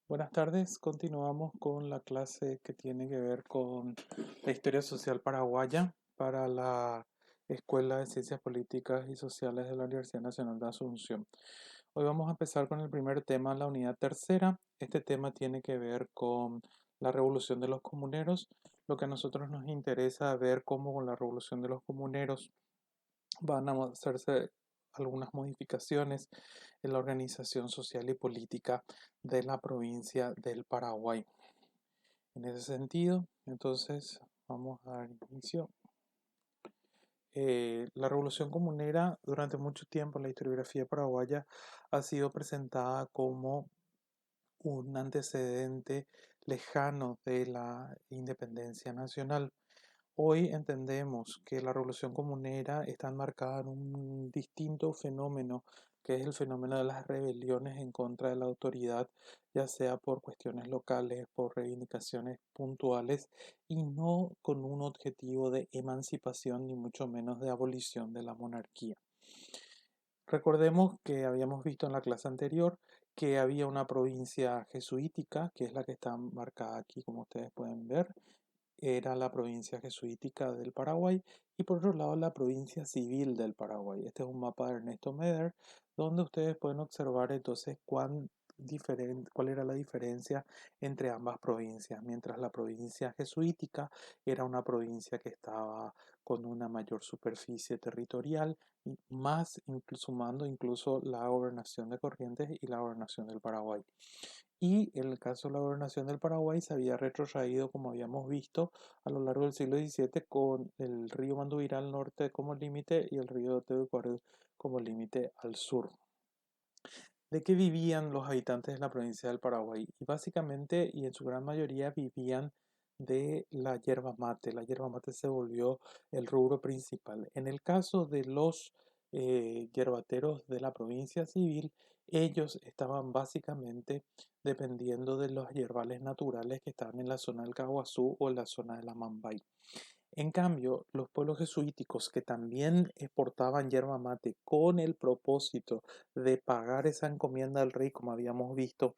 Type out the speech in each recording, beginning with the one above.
Buenas tardes, continuamos con la clase que tiene que ver con la historia social paraguaya para la Escuela de Ciencias Políticas y Sociales de la Universidad Nacional de Asunción. Hoy vamos a empezar con el primer tema, la unidad tercera. Este tema tiene que ver con la revolución de los comuneros. Lo que a nosotros nos interesa ver cómo con la revolución de los comuneros van a hacerse algunas modificaciones en la organización social y política de la provincia del Paraguay. En ese sentido, entonces, vamos a dar inicio. La revolución comunera durante mucho tiempo en la historiografía paraguaya ha sido presentada como un antecedente lejano de la independencia nacional. Hoy entendemos que la revolución comunera está enmarcada en un distinto fenómeno, que es el fenómeno de las rebeliones en contra de la autoridad, ya sea por cuestiones locales, por reivindicaciones puntuales, y no con un objetivo de emancipación ni mucho menos de abolición de la monarquía. Recordemos que habíamos visto en la clase anterior que había una provincia jesuítica, que es la que está marcada aquí, como ustedes pueden ver, era la provincia jesuítica del Paraguay y por otro lado la provincia civil del Paraguay. Este es un mapa de Ernesto Meder donde ustedes pueden observar entonces cuál era la diferencia entre ambas provincias. Mientras la provincia jesuítica era una provincia que estaba con una mayor superficie territorial, más sumando incluso la gobernación de Corrientes y la gobernación del Paraguay. Y en el caso de la gobernación del Paraguay se había retrotraído, como habíamos visto, a lo largo del siglo XVII con el río Manduvirá al norte como límite y el río Teucuaro como límite al sur. ¿De qué vivían los habitantes de la provincia del Paraguay? Y básicamente, y en su gran mayoría, vivían de la yerba mate. La yerba mate se volvió el rubro principal. En el caso de los yerbateros de la provincia civil, ellos estaban básicamente dependiendo de los yerbales naturales que estaban en la zona del Caguazú o en la zona de la Mambay. En cambio, los pueblos jesuíticos que también exportaban yerba mate con el propósito de pagar esa encomienda al rey, como habíamos visto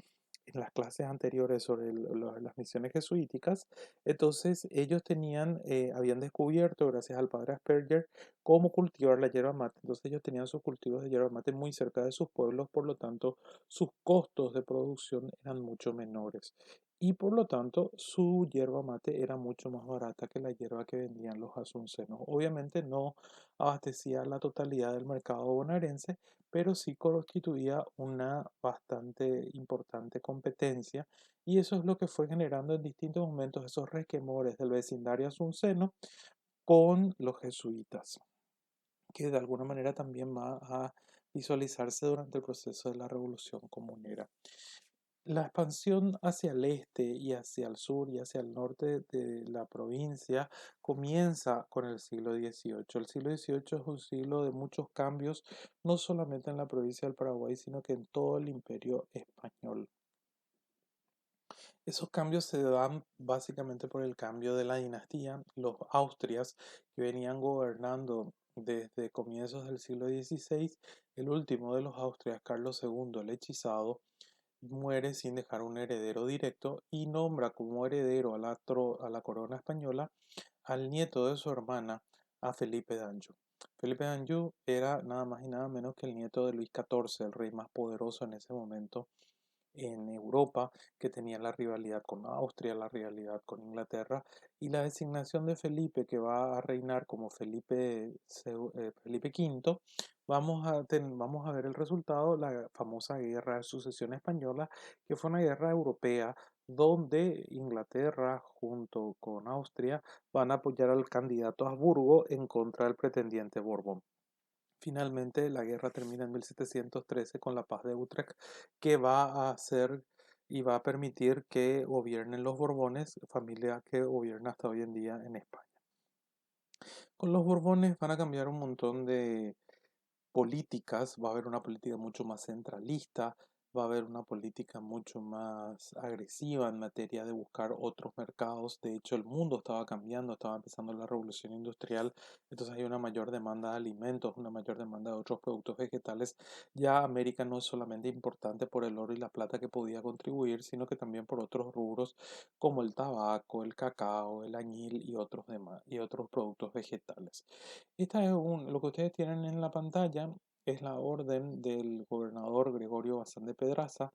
en las clases anteriores sobre las misiones jesuíticas, entonces ellos habían descubierto, gracias al padre Asperger, cómo cultivar la yerba mate. Entonces ellos tenían sus cultivos de yerba mate muy cerca de sus pueblos, por lo tanto sus costos de producción eran mucho menores y por lo tanto su yerba mate era mucho más barata que la yerba que vendían los asuncenos. Obviamente no abastecía la totalidad del mercado bonaerense, pero sí constituía una bastante importante competencia y eso es lo que fue generando en distintos momentos esos resquemores del vecindario asunceno con los jesuitas, que de alguna manera también va a visualizarse durante el proceso de la Revolución Comunera. La expansión hacia el este y hacia el sur y hacia el norte de la provincia comienza con el siglo XVIII. El siglo XVIII es un siglo de muchos cambios, no solamente en la provincia del Paraguay, sino que en todo el imperio español. Esos cambios se dan básicamente por el cambio de la dinastía. Los Austrias, que venían gobernando desde comienzos del siglo XVI, el último de los Austrias, Carlos II el Hechizado, muere sin dejar un heredero directo y nombra como heredero a la corona española al nieto de su hermana, a Felipe d'Anjou. Felipe d'Anjou era nada más y nada menos que el nieto de Luis XIV, el rey más poderoso en ese momento en Europa, que tenía la rivalidad con Austria, la rivalidad con Inglaterra, y la designación de Felipe, que va a reinar como Felipe V, vamos a ver el resultado, la famosa Guerra de Sucesión Española, que fue una guerra europea donde Inglaterra junto con Austria van a apoyar al candidato Habsburgo en contra del pretendiente Borbón. Finalmente, la guerra termina en 1713 con la paz de Utrecht, que va a hacer y va a permitir que gobiernen los Borbones, familia que gobierna hasta hoy en día en España. Con los Borbones van a cambiar un montón de políticas, va a haber una política mucho más centralista, va a haber una política mucho más agresiva en materia de buscar otros mercados. De hecho, el mundo estaba cambiando, estaba empezando la revolución industrial, entonces hay una mayor demanda de alimentos, una mayor demanda de otros productos vegetales. Ya América no es solamente importante por el oro y la plata que podía contribuir, sino que también por otros rubros como el tabaco, el cacao, el añil y otros demás, y otros productos vegetales. Lo que ustedes tienen en la pantalla es la orden del gobernador Gregorio Bazán de Pedraza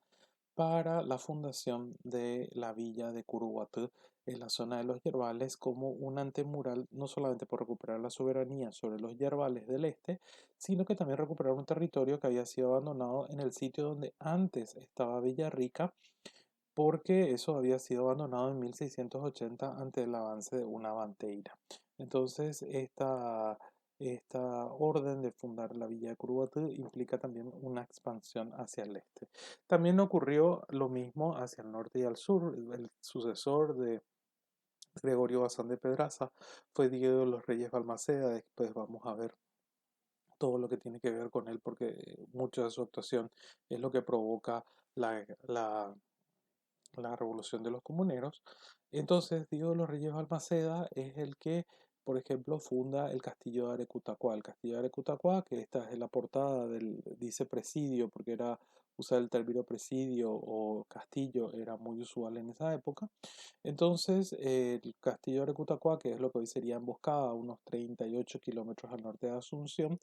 para la fundación de la villa de Curuguatú en la zona de los Yerbales como un antemural, no solamente por recuperar la soberanía sobre los Yerbales del este, sino que también recuperar un territorio que había sido abandonado en el sitio donde antes estaba Villarrica, porque eso había sido abandonado en 1680 ante el avance de una bandeira. Entonces, esta orden de fundar la villa de Curuguatú implica también una expansión hacia el este. También ocurrió lo mismo hacia el norte y al sur. El sucesor de Gregorio Bazán de Pedraza fue Diego de los Reyes Balmaceda. Después vamos a ver todo lo que tiene que ver con él, porque mucha de su actuación es lo que provoca la, la la revolución de los comuneros. Entonces, Diego de los Reyes Balmaceda es el que, por ejemplo, funda el castillo de Arecutacuá. El castillo de Arecutacuá, que esta es la portada dice presidio, porque era usar el término presidio o castillo era muy usual en esa época. Entonces, el castillo de Arecutacuá, que es lo que hoy sería Emboscada, a unos 38 kilómetros al norte de Asunción,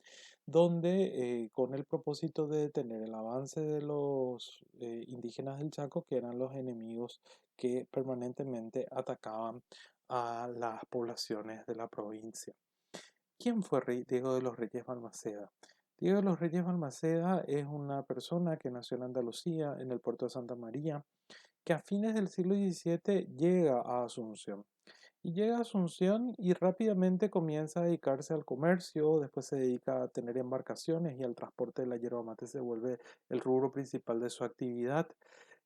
donde con el propósito de detener el avance de los indígenas del Chaco, que eran los enemigos que permanentemente atacaban a las poblaciones de la provincia. ¿Quién fue rey Diego de los Reyes Balmaceda? Diego de los Reyes Balmaceda es una persona que nació en Andalucía, en el puerto de Santa María, que a fines del siglo XVII llega a Asunción. Y llega a Asunción y rápidamente comienza a dedicarse al comercio, después se dedica a tener embarcaciones y al transporte de la yerba mate se vuelve el rubro principal de su actividad.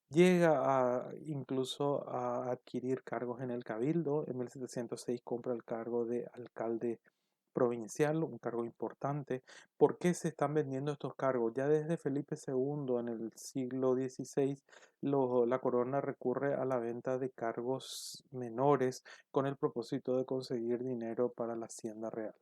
Llega incluso a adquirir cargos en el cabildo. En 1706 compra el cargo de alcalde provincial, un cargo importante. ¿Por qué se están vendiendo estos cargos? Ya desde Felipe II en el siglo XVI, la corona recurre a la venta de cargos menores con el propósito de conseguir dinero para la hacienda real.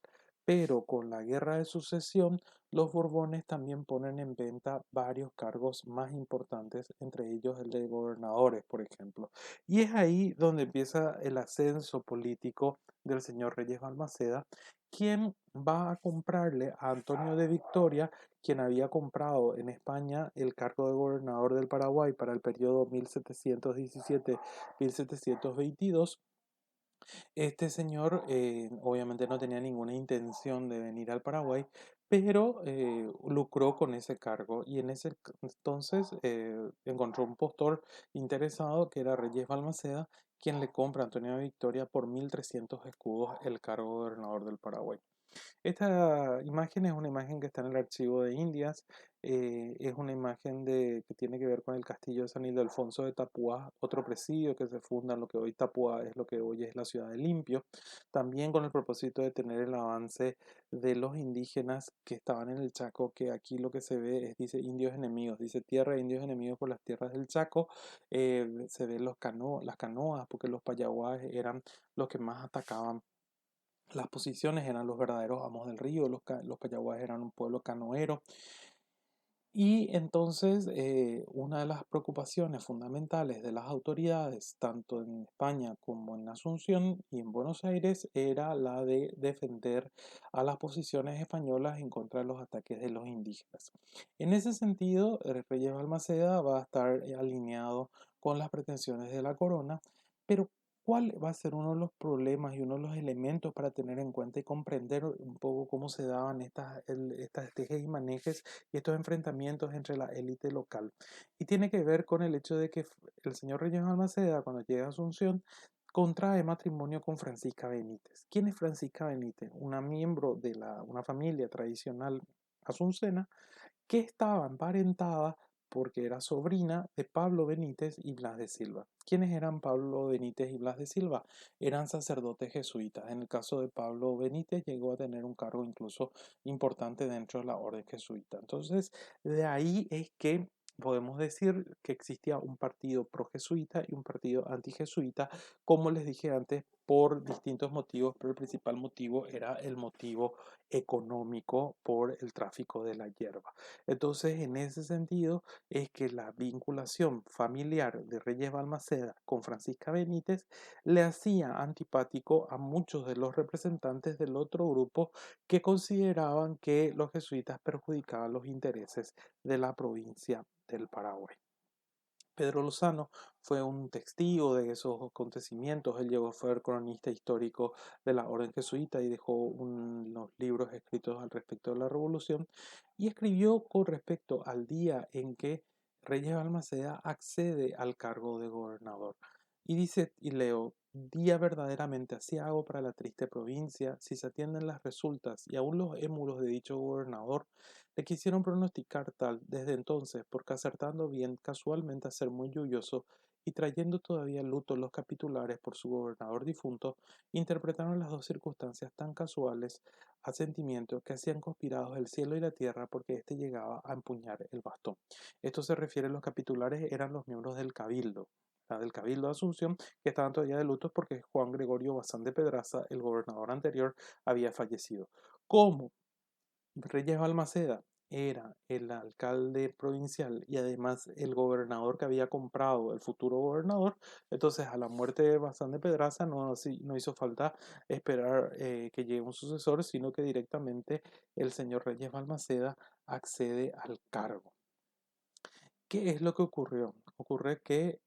Pero con la guerra de sucesión, los Borbones también ponen en venta varios cargos más importantes, entre ellos el de gobernadores, por ejemplo. Y es ahí donde empieza el ascenso político del señor Reyes Balmaceda, quien va a comprarle a Antonio de Victoria, quien había comprado en España el cargo de gobernador del Paraguay para el periodo 1717-1722. Este señor obviamente no tenía ninguna intención de venir al Paraguay, pero lucró con ese cargo y en ese entonces encontró un postor interesado que era Reyes Balmaceda, quien le compra a Antonio de Victoria por 1.300 escudos el cargo de gobernador del Paraguay. Esta imagen es una imagen que está en el archivo de Indias, es una imagen que tiene que ver con el castillo de San Ildefonso de Tapuá, otro presidio que se funda en lo que hoy Tapuá es lo que hoy es la ciudad de Limpio, también con el propósito de tener el avance de los indígenas que estaban en el Chaco, que aquí lo que se ve es, dice indios enemigos, dice tierra de indios enemigos por las tierras del Chaco, se ven las canoas, porque los payaguás eran los que más atacaban las posiciones, eran los verdaderos amos del río, los Payaguás eran un pueblo canoero. Y entonces una de las preocupaciones fundamentales de las autoridades, tanto en España como en Asunción y en Buenos Aires, era la de defender a las posiciones españolas en contra de los ataques de los indígenas. En ese sentido, el Reyes Balmaceda va a estar alineado con las pretensiones de la corona, pero ¿cuál va a ser uno de los problemas y uno de los elementos para tener en cuenta y comprender un poco cómo se daban estas tejes y manejes y estos enfrentamientos entre la élite local? Y tiene que ver con el hecho de que el señor Reyes Balmaceda, cuando llega a Asunción, contrae matrimonio con Francisca Benítez. ¿Quién es Francisca Benítez? Una miembro de una familia tradicional asuncena que estaba emparentada porque era sobrina de Pablo Benítez y Blas de Silva. ¿Quiénes eran Pablo Benítez y Blas de Silva? Eran sacerdotes jesuitas. En el caso de Pablo Benítez llegó a tener un cargo incluso importante dentro de la orden jesuita. Entonces, de ahí es que podemos decir que existía un partido pro-jesuita y un partido anti-jesuita, como les dije antes, por distintos motivos, pero el principal motivo era el motivo económico por el tráfico de la hierba. Entonces, en ese sentido, es que la vinculación familiar de Reyes Balmaceda con Francisca Benítez le hacía antipático a muchos de los representantes del otro grupo que consideraban que los jesuitas perjudicaban los intereses de la provincia del Paraguay. Pedro Lozano fue un testigo de esos acontecimientos. Él llegó a ser cronista histórico de la orden jesuita y dejó unos libros escritos al respecto de la revolución y escribió con respecto al día en que Reyes Balmaceda accede al cargo de gobernador. Y dice, y leo, día verdaderamente asiago para la triste provincia, si se atienden las resultas y aún los émulos de dicho gobernador, le quisieron pronosticar tal desde entonces, porque acertando bien casualmente a ser muy lluvioso y trayendo todavía luto los capitulares por su gobernador difunto, interpretaron las dos circunstancias tan casuales a sentimiento que hacían conspirados el cielo y la tierra porque éste llegaba a empuñar el bastón. Esto se refiere a los capitulares, eran los miembros del cabildo, del Cabildo de Asunción, que estaban todavía de luto porque Juan Gregorio Bazán de Pedraza, el gobernador anterior, había fallecido. ¿Cómo? Reyes Balmaceda era el alcalde provincial y además el gobernador que había comprado, el futuro gobernador. Entonces, a la muerte de Bazán de Pedraza no hizo falta esperar que llegue un sucesor, sino que directamente el señor Reyes Balmaceda accede al cargo. ¿Qué es lo que ocurrió? Ocurre que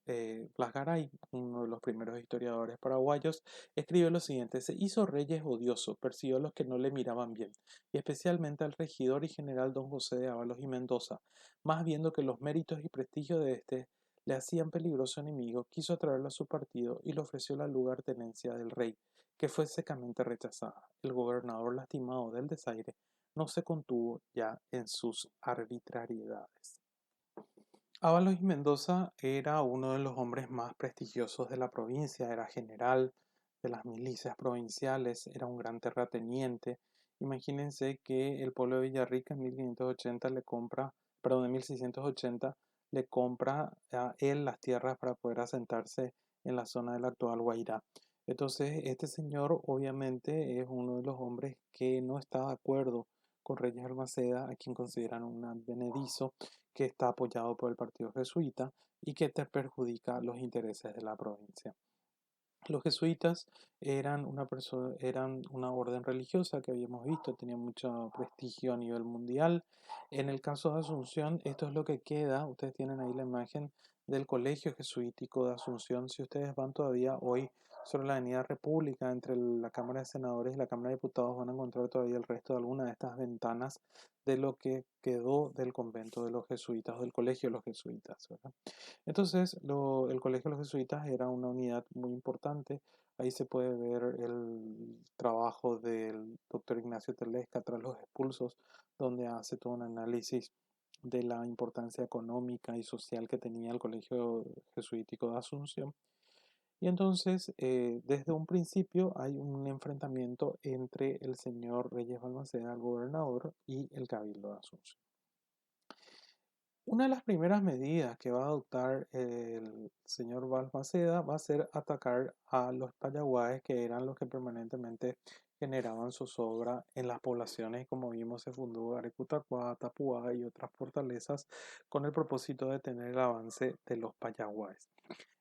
Blas Garay, uno de los primeros historiadores paraguayos, escribe lo siguiente: se hizo Reyes odioso, persiguió a los que no le miraban bien, y especialmente al regidor y general don José de Ábalos y Mendoza, más viendo que los méritos y prestigio de éste le hacían peligroso enemigo, quiso atraerlo a su partido y le ofreció la lugartenencia del rey, que fue secamente rechazada. El gobernador, lastimado del desaire, no se contuvo ya en sus arbitrariedades. Ábalos y Mendoza era uno de los hombres más prestigiosos de la provincia, era general de las milicias provinciales, era un gran terrateniente. Imagínense que el pueblo de Villarrica en 1580 le compra, perdón, en 1680 le compra a él las tierras para poder asentarse en la zona del actual Guairá. Entonces, este señor obviamente es uno de los hombres que no está de acuerdo con Reyes Balmaceda, a quien consideran un advenedizo que está apoyado por el partido jesuita y que te perjudica los intereses de la provincia. Los jesuitas eran una orden religiosa que habíamos visto, tenía mucho prestigio a nivel mundial. En el caso de Asunción, esto es lo que queda. Ustedes tienen ahí la imagen del Colegio Jesuítico de Asunción. Si ustedes van todavía hoy sobre la Avenida República, entre la Cámara de Senadores y la Cámara de Diputados, van a encontrar todavía el resto de algunas de estas ventanas de lo que quedó del convento de los jesuitas o del Colegio de los Jesuitas, ¿verdad? Entonces, el Colegio de los Jesuitas era una unidad muy importante. Ahí se puede ver el trabajo del doctor Ignacio Telesca tras los expulsos, donde hace todo un análisis de la importancia económica y social que tenía el Colegio Jesuítico de Asunción. Y entonces, desde un principio hay un enfrentamiento entre el señor Reyes Balmaceda, el gobernador, y el Cabildo de Asunción. Una de las primeras medidas que va a adoptar el señor Balmaceda va a ser atacar a los payaguáes, que eran los que permanentemente generaban zozobra en las poblaciones. Como vimos, se fundó Arecutacuá, Tapuá y otras fortalezas con el propósito de tener el avance de los payaguáes.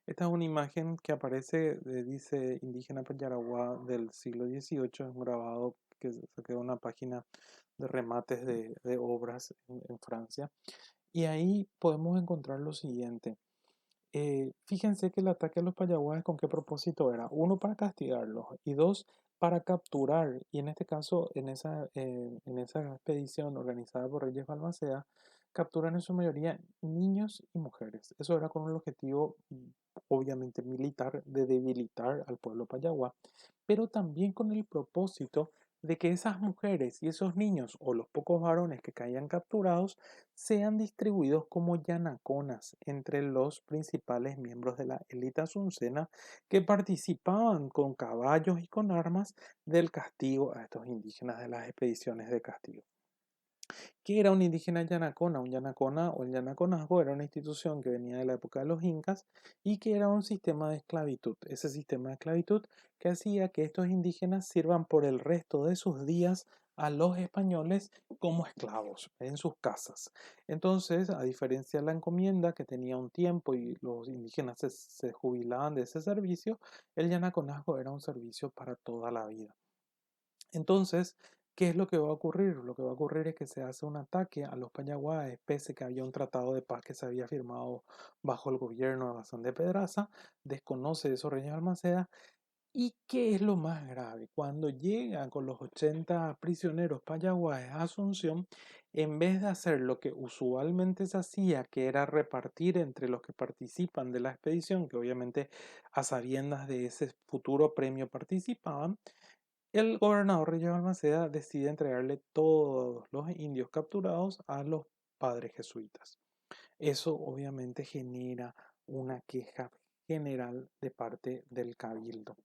Esta es una imagen que aparece, dice indígena Payaraguá del siglo XVIII, es un grabado que saqué de una página de remates de obras en Francia. Y ahí podemos encontrar lo siguiente. Fíjense que el ataque a los payaguares, ¿con qué propósito era? Uno, para castigarlos, y dos, para capturar. Y en este caso, en esa expedición organizada por Reyes Balmaceda, capturan en su mayoría niños y mujeres. Eso era con el objetivo, obviamente militar, de debilitar al pueblo payagua, pero también con el propósito de que esas mujeres y esos niños o los pocos varones que caían capturados sean distribuidos como yanaconas entre los principales miembros de la élite asuncena que participaban con caballos y con armas del castigo a estos indígenas de las expediciones de castigo. ¿Qué era un indígena yanacona? Un yanacona o el yanaconazgo era una institución que venía de la época de los incas y que era un sistema de esclavitud. Ese sistema de esclavitud que hacía que estos indígenas sirvan por el resto de sus días a los españoles como esclavos en sus casas. Entonces, a diferencia de la encomienda que tenía un tiempo y los indígenas se jubilaban de ese servicio, el yanaconazgo era un servicio para toda la vida. Entonces, ¿qué es lo que va a ocurrir? Lo que va a ocurrir es que se hace un ataque a los payaguáes, pese que había un tratado de paz que se había firmado bajo el gobierno de Bazán de Pedraza, desconoce esos Reyes Balmaceda. ¿Y qué es lo más grave? Cuando llegan con los 80 prisioneros payaguáes a Asunción, en vez de hacer lo que usualmente se hacía, que era repartir entre los que participan de la expedición, que obviamente a sabiendas de ese futuro premio participaban, el gobernador Reyes Balmaceda decide entregarle todos los indios capturados a los padres jesuitas. Eso obviamente genera una queja general de parte del cabildo.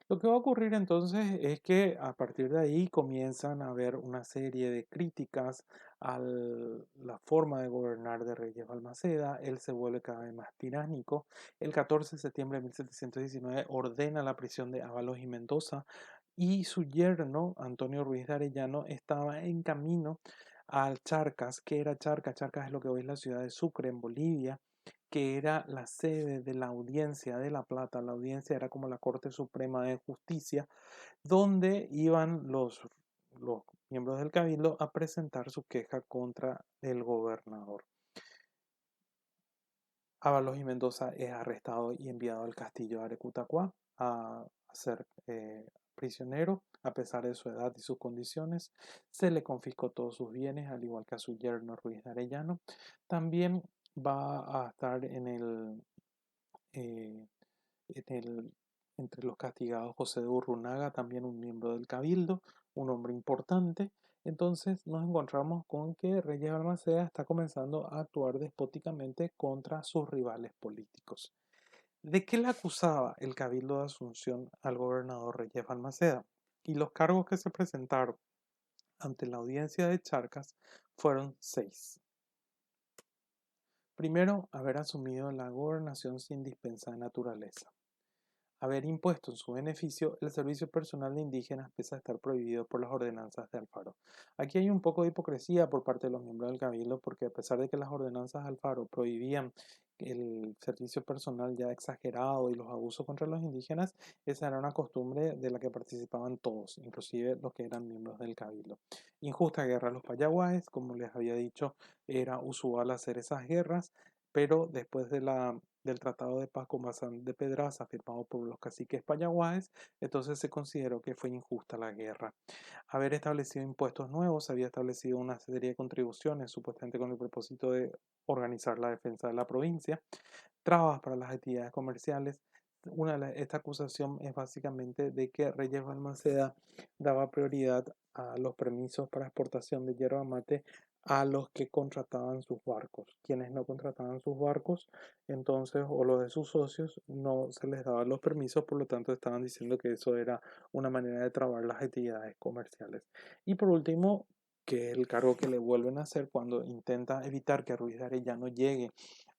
Lo que va a ocurrir entonces es que a partir de ahí comienzan a haber una serie de críticas a la forma de gobernar de Reyes Balmaceda. Él se vuelve cada vez más tiránico. El 14 de septiembre de 1719 ordena la prisión de Ábalos y Mendoza y su yerno, Antonio Ruiz de Arellano, estaba en camino a Charcas. ¿Qué era Charcas? Charcas es lo que hoy es la ciudad de Sucre, en Bolivia, que era la sede de la Audiencia de La Plata. La audiencia era como la Corte Suprema de Justicia, donde iban los miembros del Cabildo a presentar su queja contra el gobernador. Ábalos y Mendoza es arrestado y enviado al castillo de Arecutacuá a ser prisionero, a pesar de su edad y sus condiciones. Se le confiscó todos sus bienes, al igual que a su yerno Ruiz de Arellano. También va a estar eh, en el, entre los castigados José de Urrunaga, también un miembro del Cabildo, un hombre importante. Entonces nos encontramos con que Reyes Balmaceda está comenzando a actuar despóticamente contra sus rivales políticos. ¿De qué le acusaba el Cabildo de Asunción al gobernador Reyes Balmaceda? Y los cargos que se presentaron ante la audiencia de Charcas fueron 6. Primero, haber asumido la gobernación sin dispensa de naturaleza. Haber impuesto en su beneficio el servicio personal de indígenas pese a estar prohibido por las ordenanzas de Alfaro. Aquí hay un poco de hipocresía por parte de los miembros del Cabildo porque a pesar de que las ordenanzas de Alfaro prohibían el servicio personal ya exagerado y los abusos contra los indígenas, esa era una costumbre de la que participaban todos, inclusive los que eran miembros del Cabildo. Injusta guerra a los payaguajes, como les había dicho, era usual hacer esas guerras, pero después del Tratado de Paz con Bazán de Pedraza, firmado por los caciques payaguajes, entonces se consideró que fue injusta la guerra. Haber establecido impuestos nuevos, había establecido una serie de contribuciones, supuestamente con el propósito de organizar la defensa de la provincia, trabas para las actividades comerciales. Esta acusación es básicamente de que Reyes Balmaceda daba prioridad a los permisos para exportación de yerba mate a los que contrataban sus barcos. Quienes no contrataban sus barcos, entonces, o los de sus socios, no se les daban los permisos, por lo tanto estaban diciendo que eso era una manera de trabar las actividades comerciales. Y por último, que es el cargo que le vuelven a hacer cuando intenta evitar que Ruiz de Arellano llegue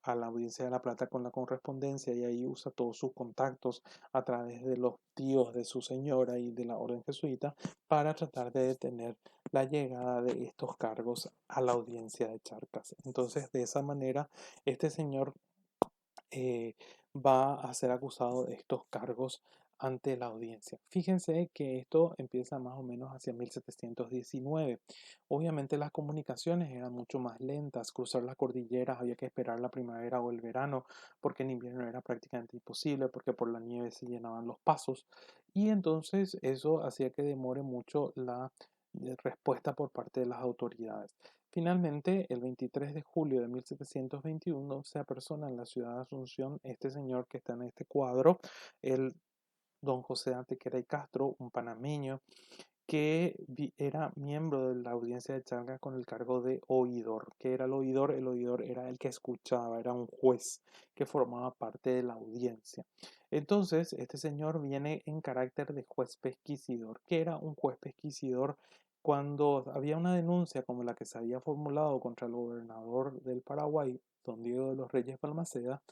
a la Audiencia de La Plata con la correspondencia y ahí usa todos sus contactos a través de los tíos de su señora y de la orden jesuita para tratar de detener la llegada de estos cargos a la audiencia de Charcas. Entonces, de esa manera, este señor eh, va a ser acusado de estos cargos ante la audiencia. Fíjense que esto empieza más o menos hacia 1719. Obviamente las comunicaciones eran mucho más lentas, cruzar las cordilleras había que esperar la primavera o el verano, porque en invierno era prácticamente imposible, porque por la nieve se llenaban los pasos, y entonces eso hacía que demore mucho la respuesta por parte de las autoridades. Finalmente, el 23 de julio de 1721 se apersona en la ciudad de Asunción este señor que está en este cuadro, el don José Antequera y Castro, un panameño que era miembro de la audiencia de Charcas con el cargo de oidor. ¿Qué era el oidor? El oidor era el que escuchaba, era un juez que formaba parte de la audiencia. Entonces, este señor viene en carácter de juez pesquisidor. ¿Qué era un juez pesquisidor? Cuando había una denuncia como la que se había formulado contra el gobernador del Paraguay, don Diego de los Reyes Balmaceda,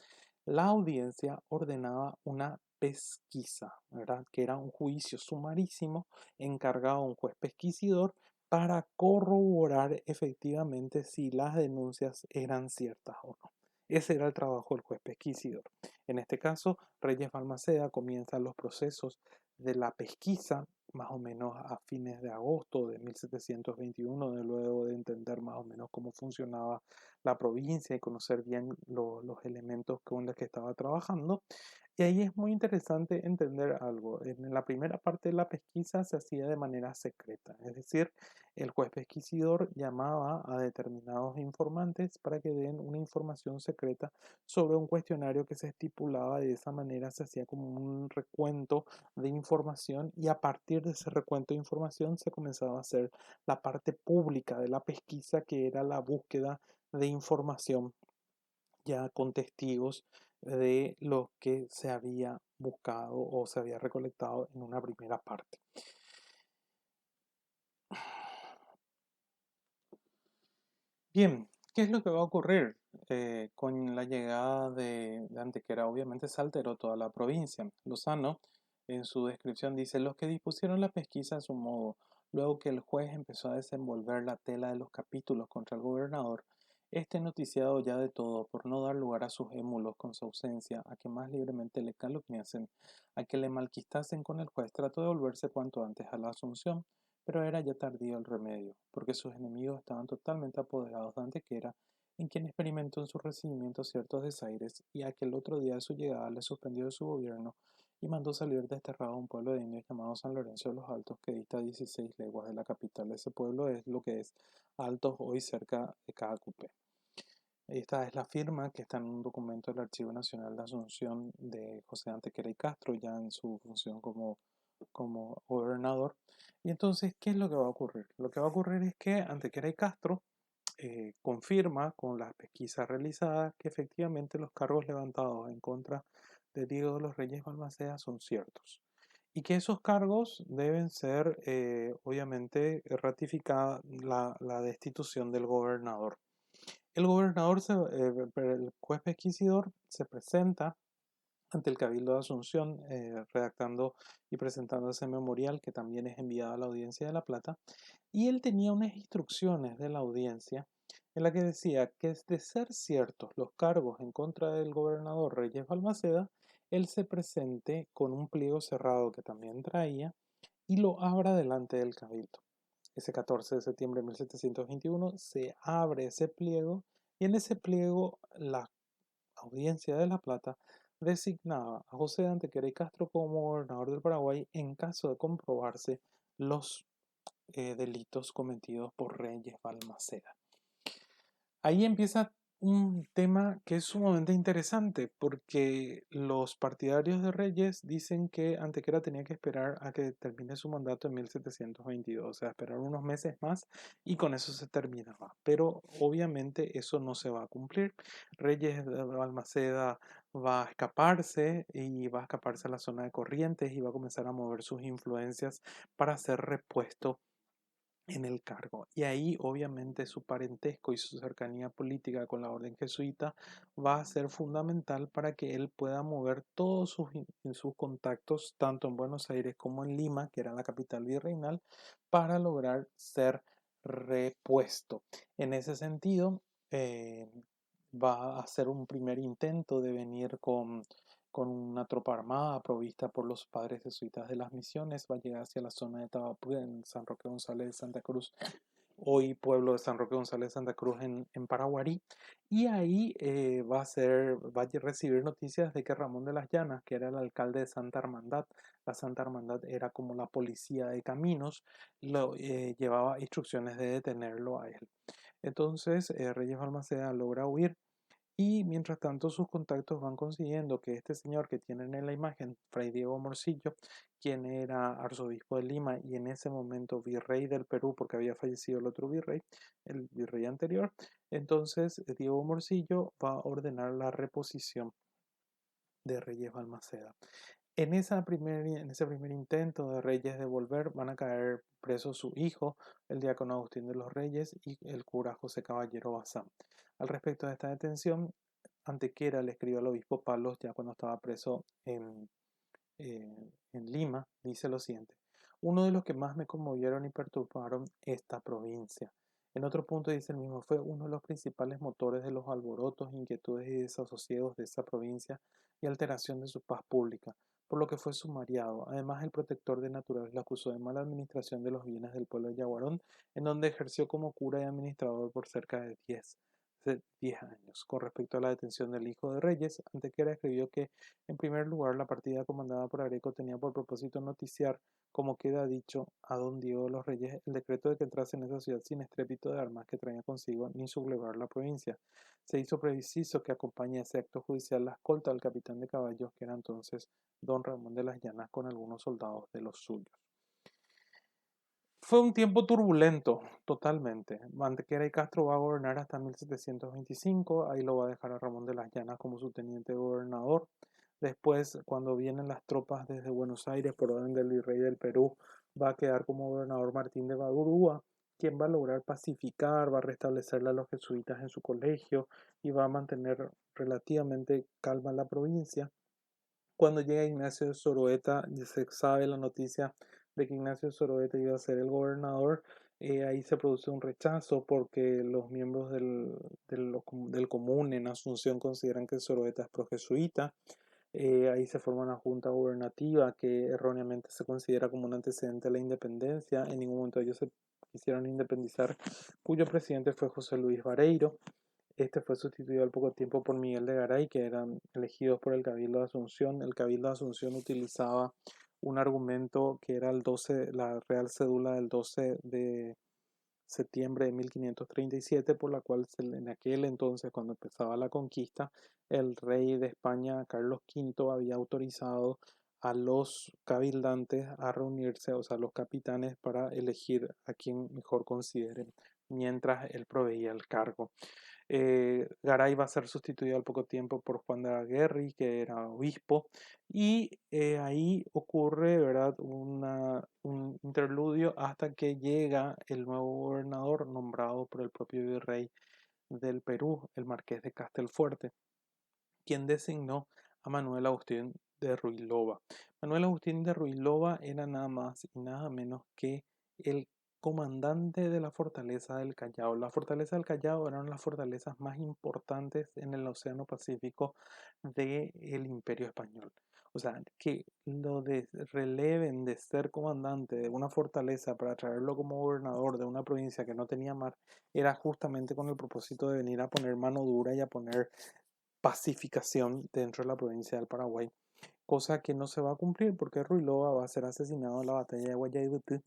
la audiencia ordenaba una pesquisa, ¿verdad? Que era un juicio sumarísimo encargado a un juez pesquisidor para corroborar efectivamente si las denuncias eran ciertas o no. Ese era el trabajo del juez pesquisidor. En este caso, Reyes Balmaceda comienza los procesos de la pesquisa más o menos a fines de agosto de 1721, luego de entender más o menos cómo funcionaba la provincia y conocer bien los elementos con los que estaba trabajando. Y ahí es muy interesante entender algo. En la primera parte de la pesquisa se hacía de manera secreta, es decir, el juez pesquisidor llamaba a determinados informantes para que den una información secreta sobre un cuestionario que se estipulaba. De esa manera se hacía como un recuento de información y a partir de ese recuento de información se comenzaba a hacer la parte pública de la pesquisa, que era la búsqueda de información ya con testigos de lo que se había buscado o se había recolectado en una primera parte. Bien, ¿qué es lo que va a ocurrir con la llegada de Antequera? Obviamente se alteró toda la provincia. Lozano, en su descripción, dice: los que dispusieron la pesquisa a su modo, luego que el juez empezó a desenvolver la tela de los capítulos contra el gobernador, este noticiado ya de todo, por no dar lugar a sus émulos con su ausencia, a que más libremente le calumniasen, a que le malquistasen con el juez, trató de volverse cuanto antes a la Asunción, pero era ya tardío el remedio, porque sus enemigos estaban totalmente apoderados de Antequera, en quien experimentó en su recibimiento ciertos desaires, y aquel otro día de su llegada le suspendió de su gobierno y mandó salir desterrado a un pueblo de indios llamado San Lorenzo de los Altos, que dista 16 leguas de la capital. Ese pueblo es lo que es Altos, hoy cerca de Caacupé. Esta es la firma que está en un documento del Archivo Nacional de Asunción de José Antequera y Castro, ya en su función como gobernador. Y entonces, ¿qué es lo que va a ocurrir? Lo que va a ocurrir es que Antequera y Castro confirma con las pesquisas realizadas que efectivamente los cargos levantados en contra de Diego de los Reyes Balmaceda son ciertos. Y que esos cargos deben ser, obviamente, ratificada la destitución del gobernador. El gobernador, el juez pesquisidor, se presenta ante el Cabildo de Asunción, redactando y presentando ese memorial que también es enviado a la Audiencia de La Plata, y él tenía unas instrucciones de la audiencia en la que decía que de ser ciertos los cargos en contra del gobernador Reyes Balmaceda, él se presente con un pliego cerrado que también traía y lo abra delante del Cabildo. Ese 14 de septiembre de 1721 se abre ese pliego y en ese pliego la Audiencia de La Plata designaba a José de Antequera y Castro como gobernador del Paraguay en caso de comprobarse los delitos cometidos por Reyes Balmaceda. Ahí empieza un tema que es sumamente interesante porque los partidarios de Reyes dicen que Antequera tenía que esperar a que termine su mandato en 1722, o sea, esperar unos meses más y con eso se terminaba. Pero obviamente eso no se va a cumplir. Reyes de Balmaceda va a escaparse y va a escaparse a la zona de Corrientes y va a comenzar a mover sus influencias para ser repuesto en el cargo. Y ahí obviamente su parentesco y su cercanía política con la orden jesuita va a ser fundamental para que él pueda mover todos sus contactos, tanto en Buenos Aires como en Lima, que era la capital virreinal, para lograr ser repuesto. En ese sentido, va a hacer un primer intento de venir con una tropa armada provista por los padres jesuitas de las misiones, va a llegar hacia la zona de Tabapú, en San Roque González de Santa Cruz, hoy pueblo de San Roque González de Santa Cruz en Paraguarí, y ahí va a recibir noticias de que Ramón de las Llanas, que era el alcalde de Santa Hermandad, la Santa Hermandad era como la policía de caminos, llevaba instrucciones de detenerlo a él. Entonces Reyes Balmaceda logra huir y mientras tanto sus contactos van consiguiendo que este señor que tienen en la imagen, Fray Diego Morcillo, quien era arzobispo de Lima y en ese momento virrey del Perú porque había fallecido el otro virrey, el virrey anterior, entonces Diego Morcillo va a ordenar la reposición de Reyes Balmaceda. En ese primer intento de Reyes de volver, van a caer presos su hijo, el diácono Agustín de los Reyes, y el cura José Caballero Bazán. Al respecto de esta detención, Antequera le escribió al obispo Palos ya cuando estaba preso en Lima, dice lo siguiente: uno de los que más me conmovieron y perturbaron esta provincia. En otro punto dice el mismo: fue uno de los principales motores de los alborotos, inquietudes y desasosiegos de esa provincia y alteración de su paz pública, por lo que fue sumariado. Además, el protector de naturales lo acusó de mala administración de los bienes del pueblo de Yaguarón, en donde ejerció como cura y administrador por cerca de 10 años. Con respecto a la detención del hijo de Reyes, Antequera escribió que, en primer lugar, la partida comandada por Areco tenía por propósito noticiar, como queda dicho, a don Diego de los Reyes el decreto de que entrase en esa ciudad sin estrépito de armas que traía consigo ni sublevar la provincia. Se hizo preciso que acompañe a ese acto judicial la escolta del capitán de caballos, que era entonces don Ramón de las Llanas, con algunos soldados de los suyos. Fue un tiempo turbulento, totalmente. Antequera y Castro va a gobernar hasta 1725, ahí lo va a dejar a Ramón de las Llanas como su teniente gobernador. Después, cuando vienen las tropas desde Buenos Aires por orden del virrey del Perú, va a quedar como gobernador Martín de Badurúa, quien va a lograr pacificar, va a restablecerle a los jesuitas en su colegio y va a mantener relativamente calma la provincia. Cuando llega Ignacio de Soroeta, se sabe la noticia de que Ignacio de Soroeta iba a ser el gobernador. Ahí se produce un rechazo porque los miembros del común en Asunción consideran que Soroeta es projesuita. Ahí se forma una junta gubernativa que erróneamente se considera como un antecedente a la independencia. En ningún momento ellos se quisieron independizar, cuyo presidente fue José Luis Vareiro. Este fue sustituido al poco tiempo por Miguel de Garay, que eran elegidos por el Cabildo de Asunción. El Cabildo de Asunción utilizaba un argumento que era el 12, la Real Cédula del 12 de septiembre de 1537, por la cual en aquel entonces, cuando empezaba la conquista, el rey de España, Carlos V, había autorizado a los cabildantes a reunirse, o sea, los capitanes, para elegir a quien mejor consideren, mientras él proveía el cargo. Garay va a ser sustituido al poco tiempo por Juan de Aguerri, que era obispo, y ahí ocurre, ¿verdad?, un interludio hasta que llega el nuevo gobernador nombrado por el propio virrey del Perú, el marqués de Castelfuerte, quien designó a Manuel Agustín de Ruilova. Manuel Agustín de Ruilova era nada más y nada menos que el comandante de la fortaleza del Callao. La fortaleza del Callao era una de las fortalezas más importantes en el Océano Pacífico del Imperio Español. O sea, que lo releven de ser comandante de una fortaleza para traerlo como gobernador de una provincia que no tenía mar, era justamente con el propósito de venir a poner mano dura y a poner pacificación dentro de la provincia del Paraguay, cosa que no se va a cumplir porque Ruilova va a ser asesinado en la batalla de Guayaquil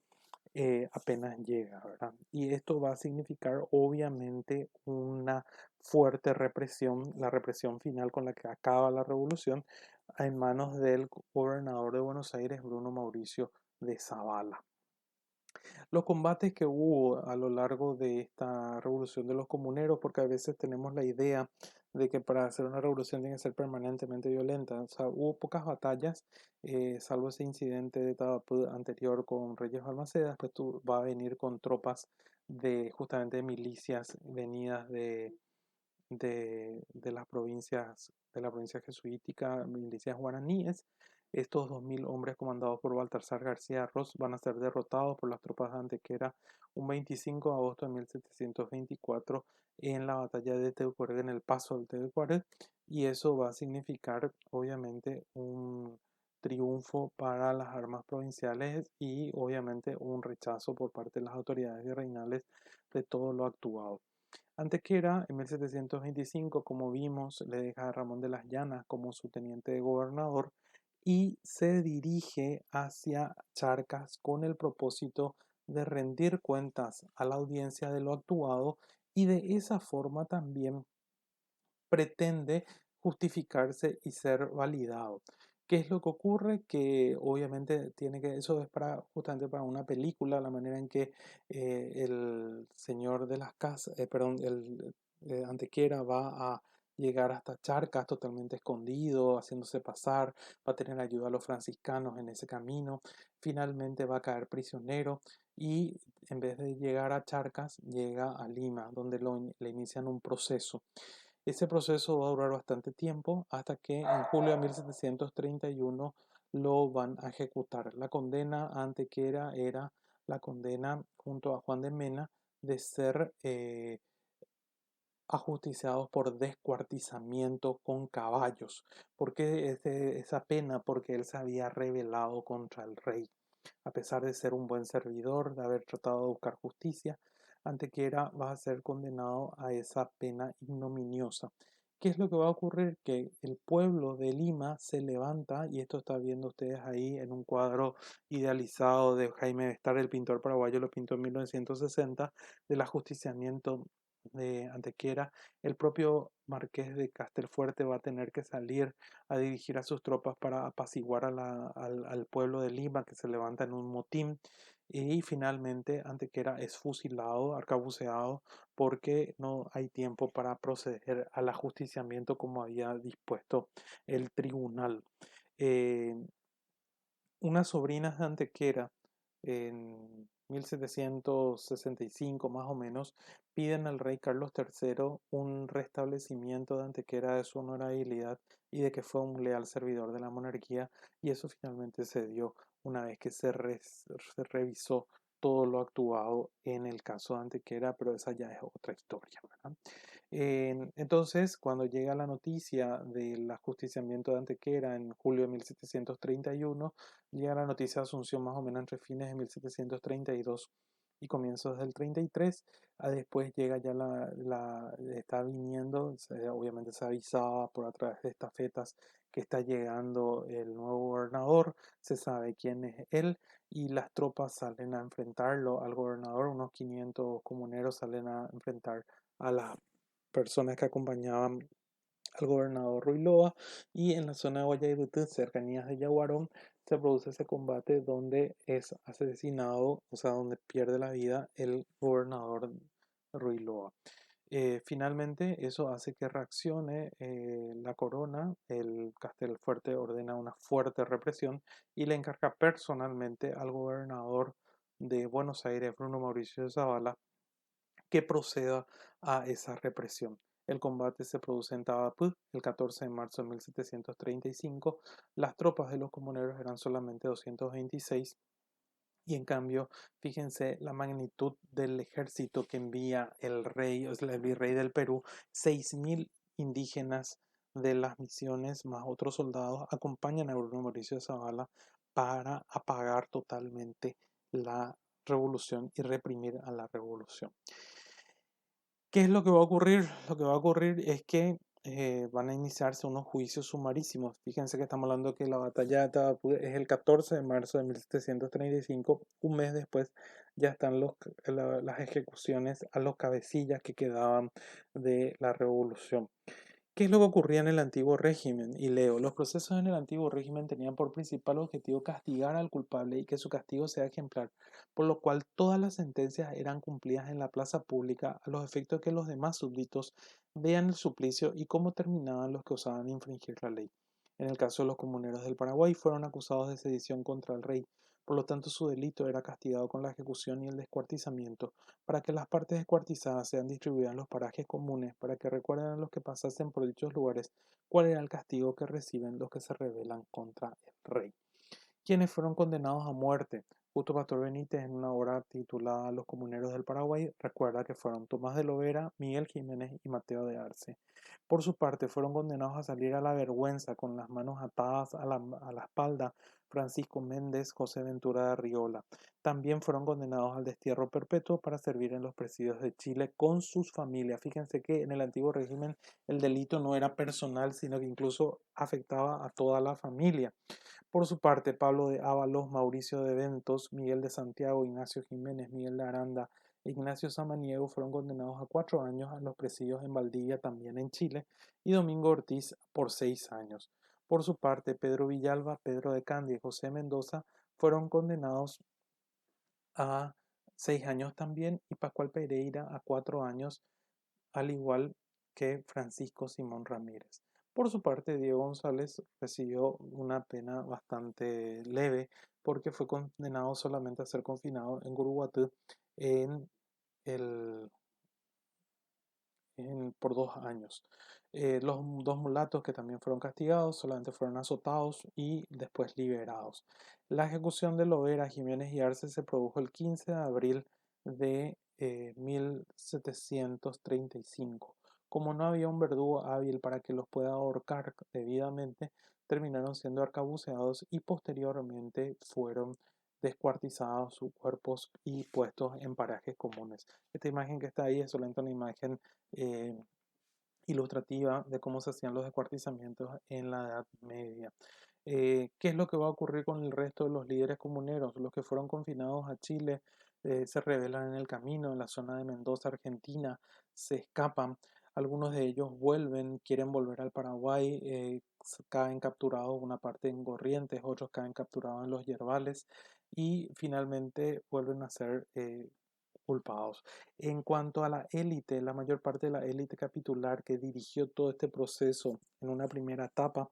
apenas llega, ¿verdad? Y esto va a significar obviamente una fuerte represión, la represión final con la que acaba la revolución, en manos del gobernador de Buenos Aires, Bruno Mauricio de Zavala. Los combates que hubo a lo largo de esta revolución de los comuneros, porque a veces tenemos la idea de que para hacer una revolución tiene que ser permanentemente violenta. O sea, hubo pocas batallas, salvo ese incidente de Tabapú anterior con Reyes Balmaceda. Después va a venir con tropas de justamente de milicias venidas de las provincias, de la provincia jesuítica, milicias guaraníes. Estos 2000 hombres comandados por Baltasar García Ross van a ser derrotados por las tropas de Antequera un 25 de agosto de 1724 en la batalla de Teucuaré, en el paso del Teucuaré, y eso va a significar obviamente un triunfo para las armas provinciales y obviamente un rechazo por parte de las autoridades virreinales de todo lo actuado. Antequera, en 1725, como vimos, le deja a Ramón de las Llanas como su teniente de gobernador y se dirige hacia Charcas con el propósito de rendir cuentas a la audiencia de lo actuado y de esa forma también pretende justificarse y ser validado. ¿Qué es lo que ocurre? Que obviamente eso es para justamente para una película, la manera en que el señor de las casas, perdón, el Antequera va a llegar hasta Charcas totalmente escondido, haciéndose pasar, va a tener ayuda a los franciscanos en ese camino, finalmente va a caer prisionero y en vez de llegar a Charcas, llega a Lima, donde le inician un proceso. Ese proceso va a durar bastante tiempo hasta que en julio de 1731 lo van a ejecutar. La condena a Antequera era la condena junto a Juan de Mena de ser ajusticiados por descuartizamiento con caballos. ¿Por qué esa pena? Porque él se había rebelado contra el rey. A pesar de ser un buen servidor, de haber tratado de buscar justicia, Antequera va a ser condenado a esa pena ignominiosa. ¿Qué es lo que va a ocurrir? Que el pueblo de Lima se levanta, y esto está viendo ustedes ahí en un cuadro idealizado de Jaime Bestar, el pintor paraguayo, lo pintó en 1960, del ajusticiamiento de Antequera. El propio marqués de Castelfuerte va a tener que salir a dirigir a sus tropas para apaciguar al pueblo de Lima que se levanta en un motín y finalmente Antequera es fusilado, arcabuceado porque no hay tiempo para proceder al ajusticiamiento como había dispuesto el tribunal. Eh, unas sobrinas de Antequera en 1765 más o menos piden al rey Carlos III un restablecimiento de Antequera de su honorabilidad y de que fue un leal servidor de la monarquía y eso finalmente se dio una vez que se revisó todo lo actuado en el caso de Antequera, pero esa ya es otra historia, ¿verdad? Entonces, cuando llega la noticia del ajusticiamiento de Antequera en julio de 1731, llega la noticia de Asunción más o menos entre fines de 1732 y comienzos del 33. Después llega ya está viniendo, obviamente se avisaba por a través de estafetas que está llegando el nuevo gobernador, se sabe quién es él y las tropas salen a enfrentarlo al gobernador, unos 500 comuneros salen a enfrentar a las personas que acompañaban al gobernador Ruiloa y en la zona de Guayaquil, cercanías de Yaguarón, se produce ese combate donde es asesinado, o sea, donde pierde la vida el gobernador Ruiloa. Finalmente, eso hace que reaccione la corona, el Castelfuerte ordena una fuerte represión y le encarga personalmente al gobernador de Buenos Aires, Bruno Mauricio de Zavala, que proceda a esa represión. El combate se produce en Tabapú el 14 de marzo de 1735. Las tropas de los comuneros eran solamente 226 y en cambio, fíjense la magnitud del ejército que envía el rey, o sea, el virrey del Perú, 6.000 indígenas de las misiones más otros soldados acompañan a Bruno Mauricio de Zavala para apagar totalmente la revolución y reprimir a la revolución. ¿Qué es lo que va a ocurrir? Lo que va a ocurrir es que van a iniciarse unos juicios sumarísimos. Fíjense que estamos hablando que la batalla de Tabapú es el 14 de marzo de 1735. Un mes después ya están las ejecuciones a los cabecillas que quedaban de la revolución. ¿Qué es lo que ocurría en el antiguo régimen? Y leo, los procesos en el antiguo régimen tenían por principal objetivo castigar al culpable y que su castigo sea ejemplar, por lo cual todas las sentencias eran cumplidas en la plaza pública a los efectos que los demás súbditos vean el suplicio y cómo terminaban los que osaban infringir la ley. En el caso de los comuneros del Paraguay fueron acusados de sedición contra el rey, por lo tanto su delito era castigado con la ejecución y el descuartizamiento, para que las partes descuartizadas sean distribuidas en los parajes comunes, para que recuerden a los que pasasen por dichos lugares cuál era el castigo que reciben los que se rebelan contra el rey. Quienes fueron condenados a muerte. Justo Pastor Benítez, en una obra titulada Los comuneros del Paraguay, recuerda que fueron Tomás de Lovera, Miguel Jiménez y Mateo de Arce. Por su parte, fueron condenados a salir a la vergüenza con las manos atadas a la espalda Francisco Méndez, José Ventura de Riola. También fueron condenados al destierro perpetuo para servir en los presidios de Chile con sus familias. Fíjense que en el antiguo régimen el delito no era personal, sino que incluso afectaba a toda la familia. Por su parte, Pablo de Ábalos, Mauricio de Ventos, Miguel de Santiago, Ignacio Jiménez, Miguel de Aranda e Ignacio Samaniego fueron condenados a 4 años a los presidios en Valdivia, también en Chile, y Domingo Ortiz por 6 años. Por su parte, Pedro Villalba, Pedro de Candia y José Mendoza fueron condenados a 6 años también y Pascual Pereira a 4 años, al igual que Francisco Simón Ramírez. Por su parte, Diego González recibió una pena bastante leve porque fue condenado solamente a ser confinado en Gurugatú en el por 2 años. Los dos mulatos que también fueron castigados solamente fueron azotados y después liberados. La ejecución de Lovera, Jiménez y Arce se produjo el 15 de abril de 1735. Como no había un verdugo hábil para que los pueda ahorcar debidamente, terminaron siendo arcabuceados y posteriormente fueron descuartizados sus cuerpos y puestos en parajes comunes. Esta imagen que está ahí es solamente una imagen eh, ilustrativa de cómo se hacían los descuartizamientos en la Edad Media. ¿Qué es lo que va a ocurrir con el resto de los líderes comuneros? Los que fueron confinados a Chile se rebelan en el camino, en la zona de Mendoza, Argentina, se escapan. Algunos de ellos vuelven, quieren volver al Paraguay, caen capturados una parte en Corrientes, otros caen capturados en los Yerbales y finalmente vuelven a ser culpados. En cuanto a la élite, la mayor parte de la élite capitular que dirigió todo este proceso en una primera etapa,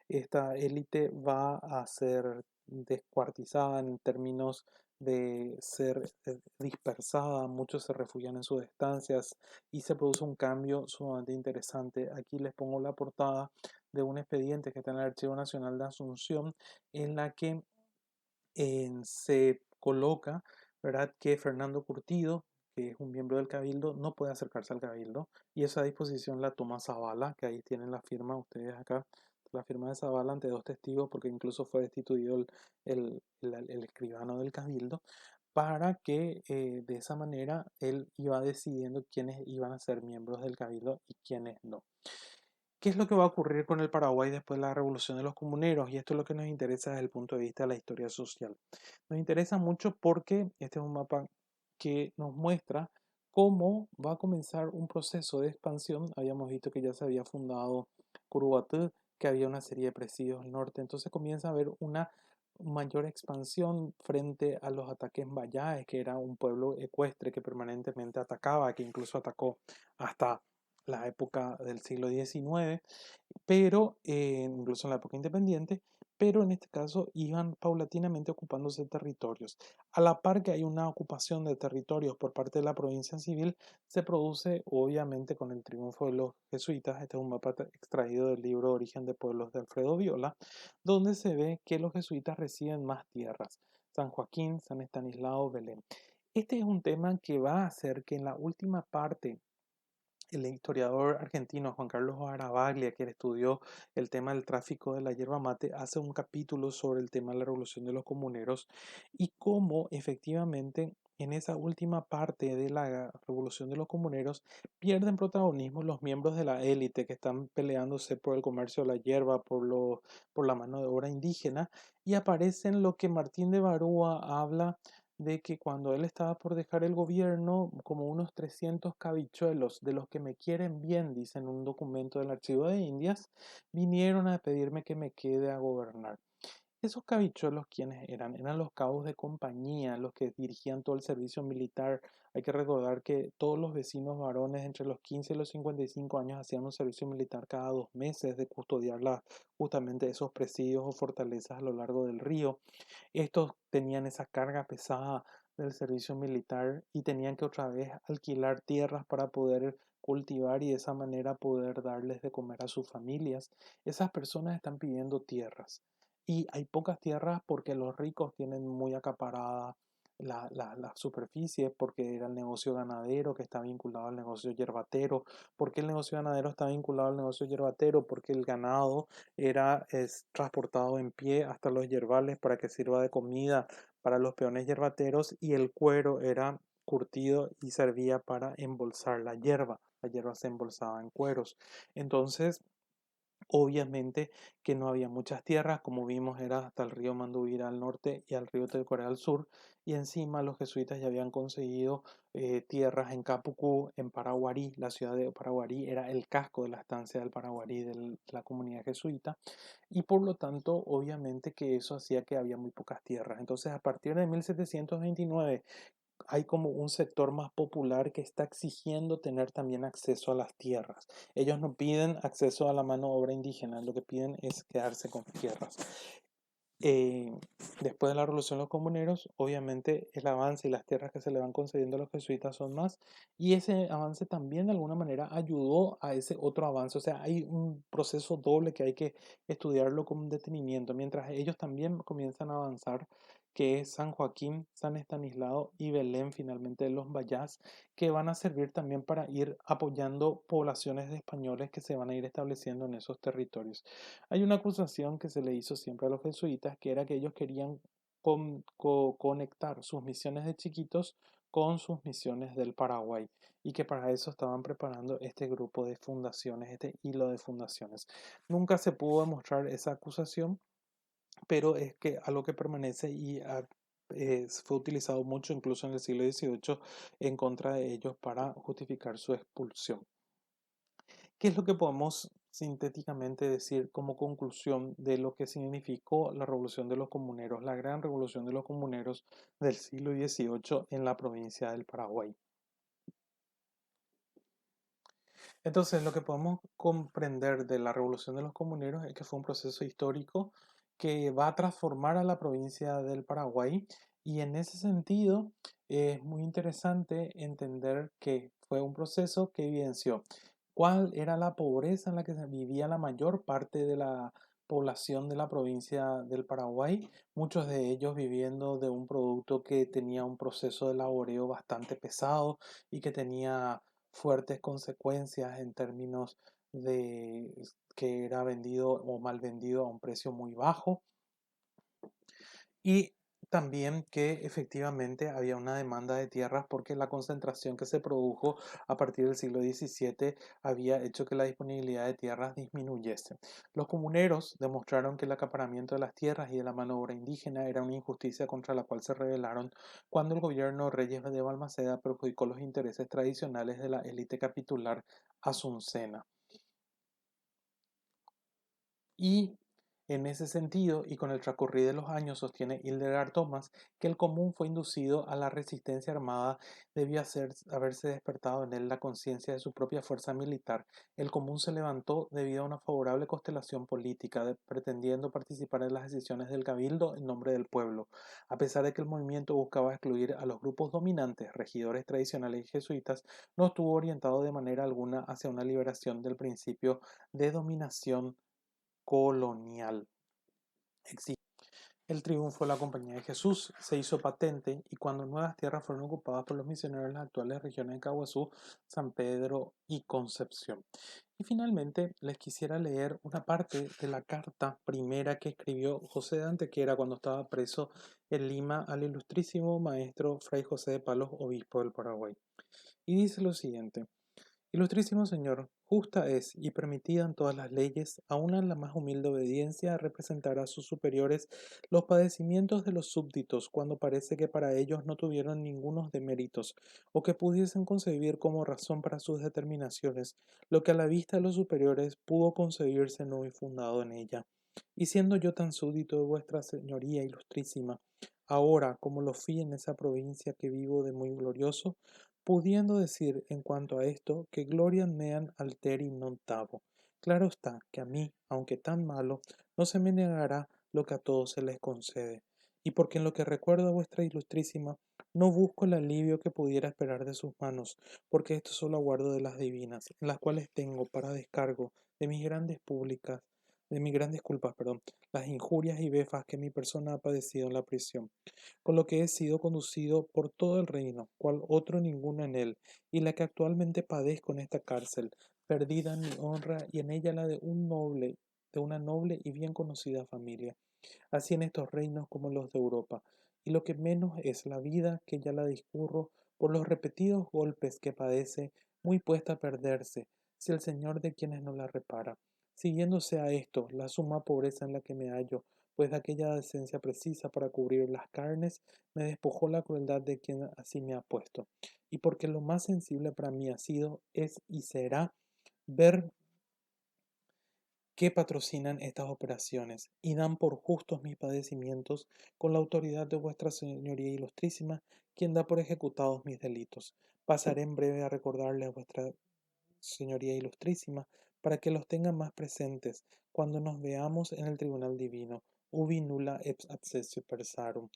esta élite va a ser descuartizada en términos de ser dispersada, muchos se refugian en sus estancias y se produce un cambio sumamente interesante. Aquí les pongo la portada de un expediente que está en el Archivo Nacional de Asunción en la que se coloca, ¿verdad?, que Fernando Curtido, que es un miembro del Cabildo, no puede acercarse al Cabildo y esa disposición la toma Zavala, que ahí tienen la firma, ustedes acá, la firma de Zavala ante dos testigos, porque incluso fue destituido el escribano del Cabildo, para que de esa manera él iba decidiendo quiénes iban a ser miembros del Cabildo y quiénes no. ¿Qué es lo que va a ocurrir con el Paraguay después de la revolución de los comuneros? Y esto es lo que nos interesa desde el punto de vista de la historia social. Nos interesa mucho porque este es un mapa que nos muestra cómo va a comenzar un proceso de expansión. Habíamos visto que ya se había fundado Curubatú, que había una serie de presidios al norte. Entonces comienza a haber una mayor expansión frente a los ataques mayáes, que era un pueblo ecuestre que permanentemente atacaba, que incluso atacó hasta la época del siglo XIX, pero incluso en la época independiente, pero en este caso iban paulatinamente ocupándose territorios. A la par que hay una ocupación de territorios por parte de la provincia civil, se produce obviamente con el triunfo de los jesuitas. Este es un mapa extraído del libro Origen de Pueblos de Alfredo Viola, donde se ve que los jesuitas reciben más tierras: San Joaquín, San Estanislao, Belén. Este es un tema que va a hacer que en la última parte el historiador argentino Juan Carlos Barabaglia, quien estudió el tema del tráfico de la yerba mate, hace un capítulo sobre el tema de la revolución de los comuneros y cómo efectivamente en esa última parte de la revolución de los comuneros pierden protagonismo los miembros de la élite que están peleándose por el comercio de la yerba, por la mano de obra indígena, y aparecen lo que Martín de Barúa habla de que cuando él estaba por dejar el gobierno, como unos 300 cabichuelos de los que me quieren bien, dice en un documento del Archivo de Indias, vinieron a pedirme que me quede a gobernar. Esos cabichuelos, ¿quiénes eran? Eran los cabos de compañía, los que dirigían todo el servicio militar. Hay que recordar que todos los vecinos varones entre los 15 y los 55 años hacían un servicio militar cada 2 meses de custodiar justamente esos presidios o fortalezas a lo largo del río. Estos tenían esa carga pesada del servicio militar y tenían que otra vez alquilar tierras para poder cultivar y de esa manera poder darles de comer a sus familias. Esas personas están pidiendo tierras y hay pocas tierras porque los ricos tienen muy acaparada la superficie, porque era el negocio ganadero que está vinculado al negocio yerbatero. ¿Por qué el negocio ganadero está vinculado al negocio yerbatero? Porque el ganado es transportado en pie hasta los yerbales para que sirva de comida para los peones yerbateros y el cuero era curtido y servía para embolsar la hierba. La hierba se embolsaba en cueros. Entonces, obviamente que no había muchas tierras, como vimos era hasta el río Manduvira al norte y al río Telcoré al sur, y encima los jesuitas ya habían conseguido tierras en Capucú, en Paraguarí. La ciudad de Paraguarí era el casco de la estancia del Paraguarí de la comunidad jesuita, y por lo tanto obviamente que eso hacía que había muy pocas tierras. Entonces a partir de 1729, hay como un sector más popular que está exigiendo tener también acceso a las tierras. Ellos no piden acceso a la mano de obra indígena, lo que piden es quedarse con tierras. Eh, Después de la Revolución de los Comuneros, obviamente el avance y las tierras que se le van concediendo a los jesuitas son más, y ese avance también de alguna manera ayudó a ese otro avance. O sea, hay un proceso doble que hay que estudiarlo con detenimiento, mientras ellos también comienzan a avanzar, que es San Joaquín, San Estanislao y Belén finalmente de los Vallás, que van a servir también para ir apoyando poblaciones de españoles que se van a ir estableciendo en esos territorios. Hay una acusación que se le hizo siempre a los jesuitas, que era que ellos querían conectar sus misiones de chiquitos con sus misiones del Paraguay, y que para eso estaban preparando este grupo de fundaciones, este hilo de fundaciones. Nunca se pudo demostrar esa acusación, pero es que algo que permanece y fue utilizado mucho incluso en el siglo XVIII en contra de ellos para justificar su expulsión. ¿Qué es lo que podemos sintéticamente decir como conclusión de lo que significó la revolución de los comuneros, la gran revolución de los comuneros del siglo XVIII en la provincia del Paraguay? Entonces, lo que podemos comprender de la revolución de los comuneros es que fue un proceso histórico que va a transformar a la provincia del Paraguay, y en ese sentido es muy interesante entender que fue un proceso que evidenció cuál era la pobreza en la que se vivía la mayor parte de la población de la provincia del Paraguay, muchos de ellos viviendo de un producto que tenía un proceso de laboreo bastante pesado y que tenía fuertes consecuencias en términos de que era vendido o mal vendido a un precio muy bajo, y también que efectivamente había una demanda de tierras porque la concentración que se produjo a partir del siglo XVII había hecho que la disponibilidad de tierras disminuyese. Los comuneros demostraron que el acaparamiento de las tierras y de la mano de obra indígena era una injusticia contra la cual se rebelaron cuando el gobierno Reyes de Balmaceda perjudicó los intereses tradicionales de la élite capitular asuncena. Y en ese sentido, y con el transcurrir de los años, sostiene Hildegard Thomas que el común fue inducido a la resistencia armada debió haberse despertado en él la conciencia de su propia fuerza militar. El común se levantó debido a una favorable constelación política, pretendiendo participar en las decisiones del cabildo en nombre del pueblo. A pesar de que el movimiento buscaba excluir a los grupos dominantes, regidores tradicionales y jesuitas, no estuvo orientado de manera alguna hacia una liberación del principio de dominación colonial. El triunfo de la Compañía de Jesús se hizo patente, y cuando nuevas tierras fueron ocupadas por los misioneros en las actuales regiones de Caguazú, San Pedro y Concepción. Y finalmente les quisiera leer una parte de la carta primera que escribió José de Antequera cuando estaba preso en Lima al ilustrísimo maestro Fray José de Palos, obispo del Paraguay. Y dice lo siguiente: Ilustrísimo Señor, justa es y permitida en todas las leyes, aun en la más humilde obediencia, representar a sus superiores los padecimientos de los súbditos, cuando parece que para ellos no tuvieron ningunos deméritos, o que pudiesen concebir como razón para sus determinaciones, lo que a la vista de los superiores pudo concebirse no muy fundado en ella. Y siendo yo tan súbdito de vuestra Señoría ilustrísima, ahora como lo fui en esa provincia que vivo de muy glorioso, pudiendo decir en cuanto a esto que gloria meam alteri non tavo. Claro está que a mí, aunque tan malo, no se me negará lo que a todos se les concede. Y porque en lo que recuerdo a vuestra ilustrísima, no busco el alivio que pudiera esperar de sus manos, porque esto solo aguardo de las divinas, en las cuales tengo para descargo de mis grandes culpas, perdón, las injurias y befas que mi persona ha padecido en la prisión, con lo que he sido conducido por todo el reino, cual otro ninguno en él, y la que actualmente padezco en esta cárcel, perdida mi honra y en ella la de una noble y bien conocida familia, así en estos reinos como en los de Europa, y lo que menos es la vida que ya la discurro por los repetidos golpes que padece, muy puesta a perderse, si el Señor de quienes no la repara. Siguiéndose a esto, la suma pobreza en la que me hallo, pues de aquella decencia precisa para cubrir las carnes, me despojó la crueldad de quien así me ha puesto. Y porque lo más sensible para mí ha sido, es y será ver que patrocinan estas operaciones y dan por justos mis padecimientos con la autoridad de vuestra Señoría Ilustrísima, quien da por ejecutados mis delitos. Pasaré en breve a recordarle a vuestra Señoría Ilustrísima para que los tenga más presentes cuando nos veamos en el tribunal divino, ubi nulla ex accessio personarum,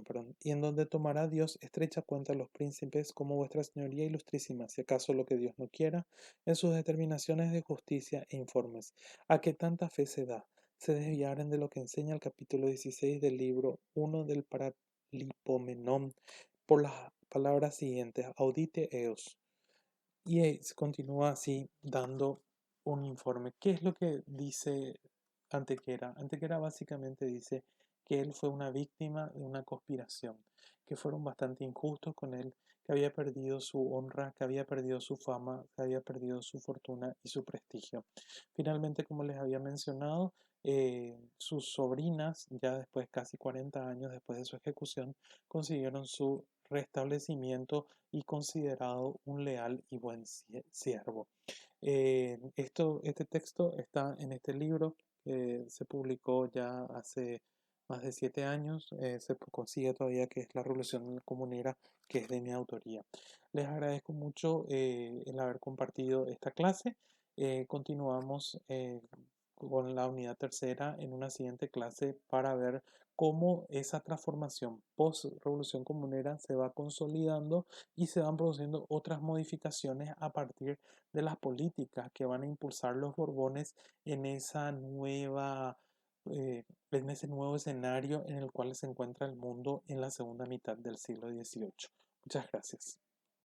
perdón, y en donde tomará Dios estrecha cuenta a los príncipes como vuestra Señoría Ilustrísima, si acaso lo que Dios no quiera, en sus determinaciones de justicia e informes, a que tanta fe se da, se desviaren de lo que enseña el capítulo 16 del libro 1 del Paralipomenón, por las palabras siguientes, audite eos. Y se continúa así dando un informe. ¿Qué es lo que dice Antequera? Antequera básicamente dice que él fue una víctima de una conspiración, que fueron bastante injustos con él, que había perdido su honra, que había perdido su fama, que había perdido su fortuna y su prestigio. Finalmente, como les había mencionado, sus sobrinas, ya después, casi 40 años después de su ejecución, consiguieron su restablecimiento y considerado un leal y buen siervo. Este texto está en este libro que se publicó ya hace más de 7 años. Se consigue todavía, que es La Revolución Comunera, que es de mi autoría. Les agradezco mucho el haber compartido esta clase. Continuamos con la unidad tercera en una siguiente clase para ver cómo esa transformación post-revolución comunera se va consolidando y se van produciendo otras modificaciones a partir de las políticas que van a impulsar los Borbones en esa nueva, en ese nuevo escenario en el cual se encuentra el mundo en la segunda mitad del siglo XVIII. Muchas gracias.